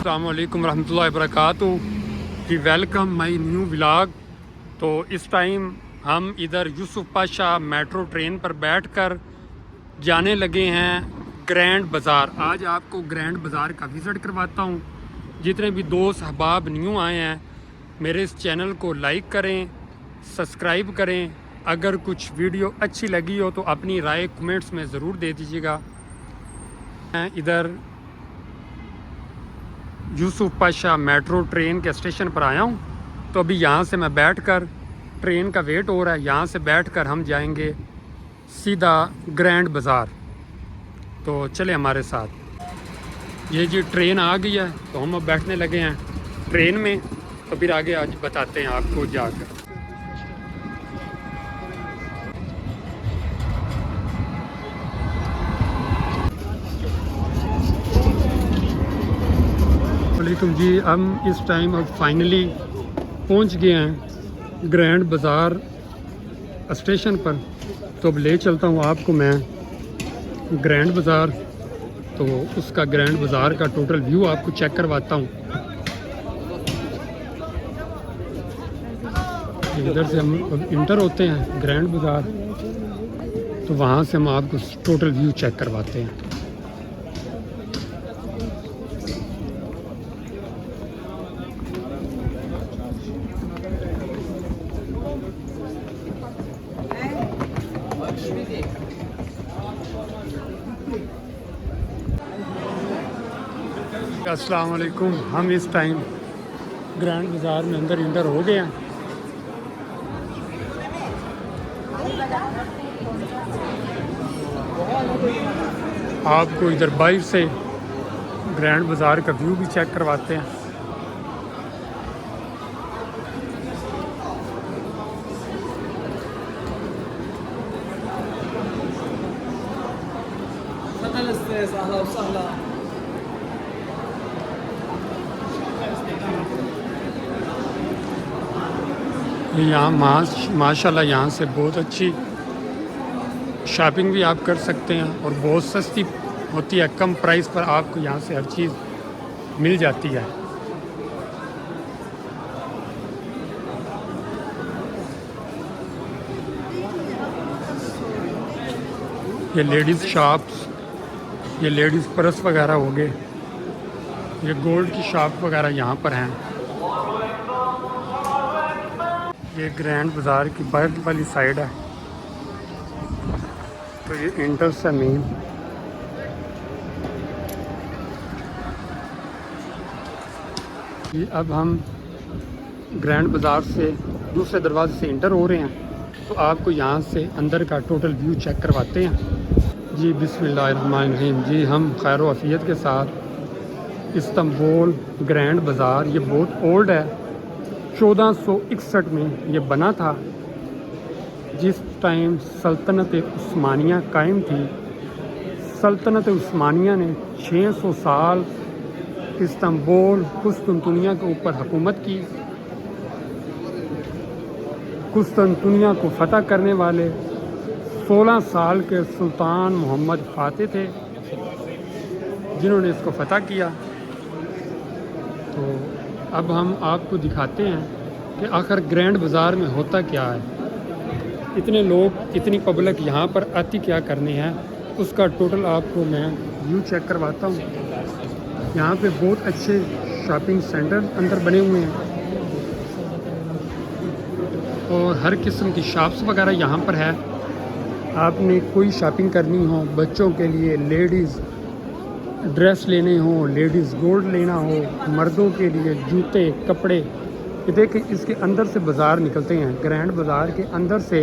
अस्सलामु अलैकुम रहमतुल्लाहि वबरकातुहू जी। Welcome my new vlog. तो इस टाइम हम इधर यूसुफ पाशा मेट्रो ट्रेन पर बैठकर जाने लगे हैं ग्रैंड बाज़ार। आज आपको ग्रैंड बाज़ार का विज़िट करवाता हूँ। जितने भी दोस्त अहबाब न्यू आए हैं मेरे इस चैनल को लाइक करें, सब्सक्राइब करें। अगर कुछ वीडियो अच्छी लगी हो तो अपनी राय कमेंट्स में ज़रूर दे दीजिएगा। मैं इधर यूसुफ पाशा मेट्रो ट्रेन के स्टेशन पर आया हूँ। तो अभी यहाँ से मैं बैठकर, ट्रेन का वेट हो रहा है, यहाँ से बैठकर हम जाएंगे सीधा ग्रैंड बाज़ार। तो चले हमारे साथ। ये जी ट्रेन आ गई है तो हम अब बैठने लगे हैं ट्रेन में। तो फिर आगे आज बताते हैं आपको जाकर। वालेकुम जी, हम इस टाइम अब फाइनली पहुंच गए हैं ग्रैंड बाज़ार स्टेशन पर। तो अब ले चलता हूं आपको मैं ग्रैंड बाज़ार। तो उसका ग्रैंड बाज़ार का टोटल व्यू आपको चेक करवाता हूं। इधर से हम अब इंटर होते हैं ग्रैंड बाज़ार, तो वहां से हम आपको टोटल व्यू चेक करवाते हैं। अस्सलाम वालेकुम। हम इस टाइम ग्रैंड बाज़ार में अंदर इंटर हो गए हैं। आपको इधर बाहर से ग्रैंड बाज़ार का व्यू भी चेक करवाते हैं। यहाँ माशाल्लाह यहाँ से बहुत अच्छी शॉपिंग भी आप कर सकते हैं और बहुत सस्ती होती है। कम प्राइस पर आपको यहाँ से हर चीज़ मिल जाती है। ये लेडीज़ शॉप्स, ये लेडीज़ पर्स वगैरह हो गए, ये गोल्ड की शॉप वगैरह यहाँ पर हैं। ये ग्रैंड बाज़ार की बाहर वाली साइड है। तो ये इंटर्स है मेन। ये अब हम ग्रैंड बाज़ार से दूसरे दरवाजे से इंटर हो रहे हैं। तो आपको यहाँ से अंदर का टोटल व्यू चेक करवाते हैं जी। बिस्मिल्लाहिर्रहमानिर्रहीम जी। हम खैर व आफियत के साथ इस्तांबुल ग्रैंड बाज़ार, ये बहुत ओल्ड है। 1461 में ये बना था। जिस टाइम सल्तनत उस्मानिया कायम थी, सल्तनत उस्मानिया ने 600 साल इस्तांबुल कुस्तुनतुनिया के ऊपर हुकूमत की। कुस्तुनतुनिया को फतह करने वाले 16 साल के सुल्तान मोहम्मद फ़ातिह थे जिन्होंने इसको फतह किया। तो अब हम आपको दिखाते हैं कि आखिर ग्रैंड बाज़ार में होता क्या है, इतने लोग, इतनी पब्लिक यहाँ पर आती क्या करने हैं। उसका टोटल आपको मैं व्यू चेक करवाता हूँ। यहाँ पे बहुत अच्छे शॉपिंग सेंटर अंदर बने हुए हैं और हर किस्म की शॉप्स वगैरह यहाँ पर है। आपने कोई शॉपिंग करनी हो, बच्चों के लिए लेडीज़ ड्रेस लेने हो, लेडीज़ गोल्ड लेना हो, मर्दों के लिए जूते, कपड़े, ये देखिए इसके अंदर से बाज़ार निकलते हैं। ग्रैंड बाज़ार के अंदर से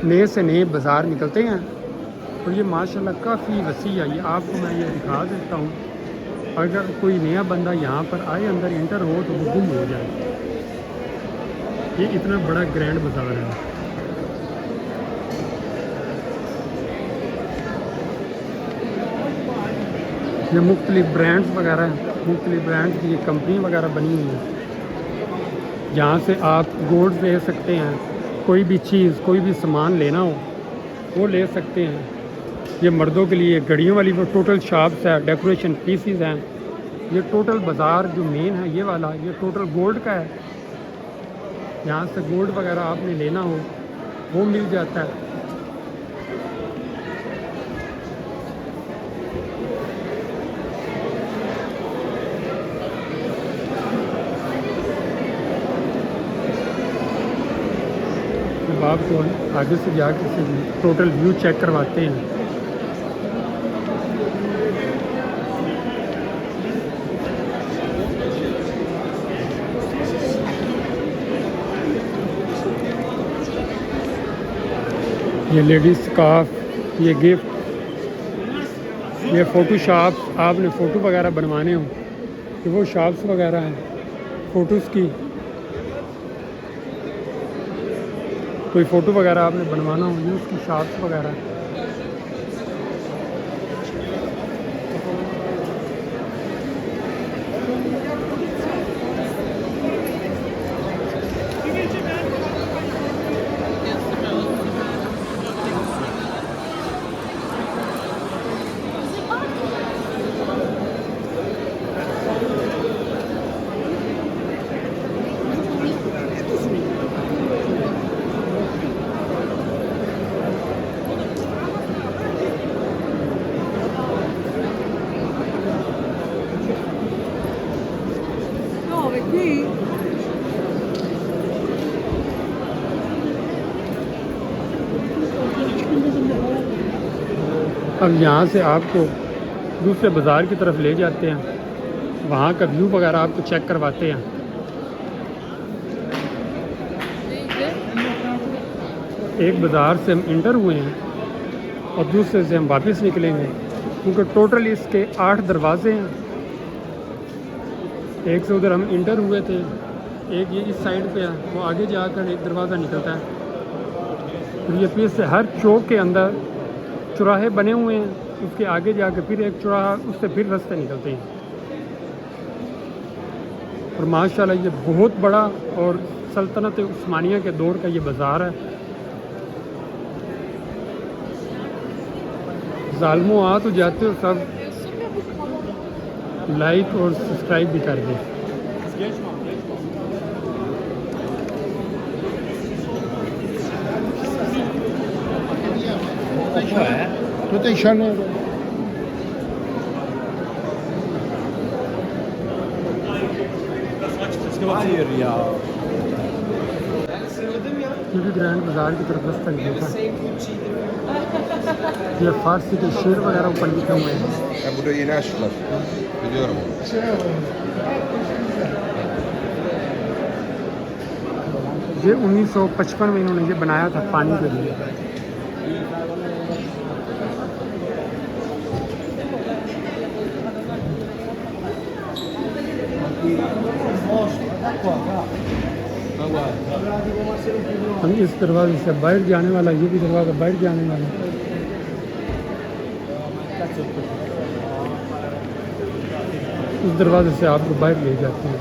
नए बाज़ार निकलते हैं और ये माशाल्लाह काफ़ी वसी है। ये आपको मैं ये दिखा देता हूँ। अगर कोई नया बंदा यहाँ पर आए, अंदर इंटर हो, तो वो गुम हो जाए। ये इतना बड़ा ग्रैंड बाज़ार है। ये मुख्तलिफ ब्रांड्स वगैरह, मुख्तलिफ ब्रांड्स की ये कंपनी वगैरह बनी हुई है। यहाँ से आप गोल्ड ले सकते हैं, कोई भी चीज़, कोई भी सामान लेना हो वो ले सकते हैं। ये मर्दों के लिए घड़ियों वाली वो टोटल शॉप्स है, डेकोरेशन पीसीज हैं। ये टोटल बाज़ार जो मेन है ये वाला, ये टोटल गोल्ड का है। यहाँ से गोल्ड वगैरह आपने लेना हो वो मिल जाता है। अब आपको आगे से जाकर टोटल व्यू चेक करवाते हैं। ये लेडीज़ स्कार्फ, ये गिफ्ट, ये फ़ोटो शॉप्स, आपने फ़ोटो वगैरह बनवाने हो तो वो शॉप्स वगैरह हैं फ़ोटोज़ की। कोई फ़ोटो वगैरह आपने बनवाना हो ये उसकी शॉप्स वगैरह। अब यहाँ से आपको दूसरे बाज़ार की तरफ ले जाते हैं, वहाँ का व्यू वगैरह आपको चेक करवाते हैं। एक बाज़ार से हम इंटर हुए हैं और दूसरे से हम वापस निकलेंगे, क्योंकि टोटल इसके 8 दरवाजे हैं। एक से उधर हम इंटर हुए थे, एक ये इस साइड पे है, वो आगे जाकर एक दरवाज़ा निकलता है। और ये फिर से हर चौक के अंदर चौराहे बने हुए हैं, उसके आगे जाकर फिर एक चौराहा, उससे फिर रास्ते निकलते हैं। और माशाल्लाह ये बहुत बड़ा और सल्तनत उस्मानिया के दौर का ये बाज़ार है। ज़ालिमों आ तो जाते हो, सब लाइक और सब्सक्राइब भी कर दें। Tutaj siano. ये भी ग्रैंड बाज़ार की तरफ रास्ता निकलता है। ये फारसी के शेर वगैरह ऊपर लिखे हुए हैं। Burada yeni açtılar. Biliyorum onu. ये 1955 में इन्होंने ये बनाया था पानी के लिए। हम इस दरवाजे से बाहर जाने वाला, ये भी दरवाज़ा बाहर जाने वाला। इस दरवाजे से आपको बाहर ले जाते हैं।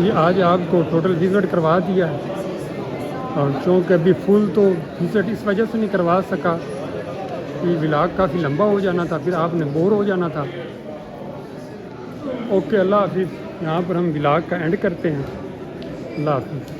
ये आज आपको टोटल विज़िट करवा दिया है, और चूँकि अभी फुल तो विज़िट इस वजह से नहीं करवा सका कि व्लॉग काफ़ी लंबा हो जाना था, फिर आपने बोर हो जाना था। ओके, अल्लाह हाफिज़। यहाँ पर हम व्लॉग का एंड करते हैं। अल्लाह हाफिज़।